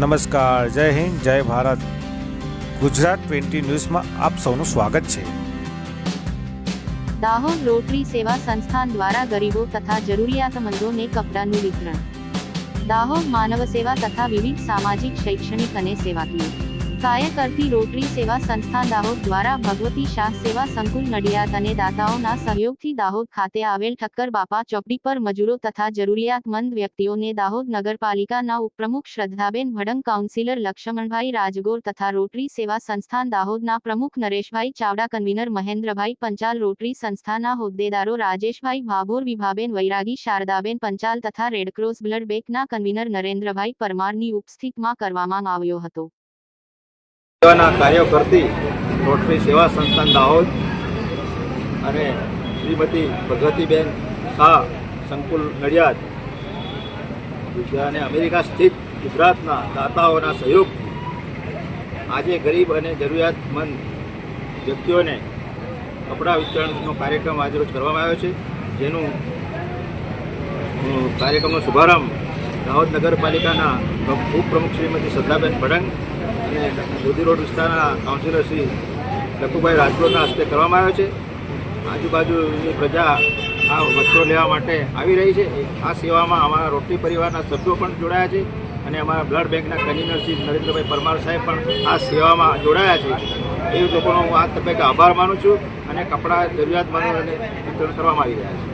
નમસ્કાર, જય હિન્દ, જય ભારત. ગુજરાત 20 ન્યૂઝમાં આપ સૌનું સ્વાગત છે. દાહોદ રોટરી સેવા સંસ્થાન દ્વારા ગરીબો તથા જરૂરિયાતમંદોને કપડાનું વિતરણ. દાહોદ માનવ સેવા તથા વિવિધ સામાજિક, શૈક્ષણિક અને સેવાકીય કાર્ય કરતી રોટરી સેવા સંસ્થાન દાહોદ દ્વારા ભગવતી શાહ સેવા સંકુલ નડિયાદ અને દાતાઓના સહયોગથી દાહોદ ખાતે આવેલ ઠક્કર બાપા ચોકડી પર મજૂરો તથા જરૂરિયાતમંદ વ્યક્તિઓને દાહોદ નગરપાલિકાના ઉપપ્રમુખ શ્રદ્ધાબેન ભડંગ, કાઉન્સિલર લક્ષ્મણભાઈ રાજગોર તથા રોટરી સેવા સંસ્થાન દાહોદના પ્રમુખ નરેશભાઈ ચાવડા, કન્વીનર મહેન્દ્રભાઈ પંચાલ, રોટરી સંસ્થાના હોદ્દેદારો રાજેશભાઈ ભાભોર, વિભાબેન વૈરાગી, શારદાબેન પંચાલ તથા રેડક્રોસ બ્લડ બેંકના કન્વીનર નરેન્દ્રભાઈ પરમારની ઉપસ્થિતિમાં કરવામાં આવ્યો હતો. સેવાના કાર્યો કરતી રોટરી સેવા સંસ્થાન દાહોદ અને શ્રીમતી ભગવતીબેન શાહ સંકુલ નડિયાદ અને અમેરિકા સ્થિત ગુજરાતના દાતાઓના સહયોગથી આજે ગરીબ અને જરૂરિયાતમંદ વ્યક્તિઓને કપડાં વિતરણનો કાર્યક્રમ આજરોજ કરવામાં આવ્યો છે, જેનું કાર્યક્રમનો શુભારંભ દાહોદ નગરપાલિકાના ઉપપ્રમુખ શ્રીમતી શ્રદ્ધાબેન ભડંગ અને મોદી રોડ વિસ્તારના કાઉન્સિલર શ્રી લખુભાઈ રાજગોરના હસ્તે કરવામાં આવ્યો છે. આજુબાજુની પ્રજા આ વસ્ત્રો લેવા માટે આવી રહી છે. આ સેવામાં અમારા રોટરી પરિવારના સભ્યો પણ જોડાયા છે અને અમારા બ્લડ બેંકના કન્વીનર શ્રી નરેન્દ્રભાઈ પરમાર સાહેબ પણ આ સેવામાં જોડાયા છે. એ લોકોનો હું આ તબક્કે આભાર માનું છું અને કપડાં જરૂરિયાતમંદોને વિતરણ કરવામાં આવી રહ્યા છે.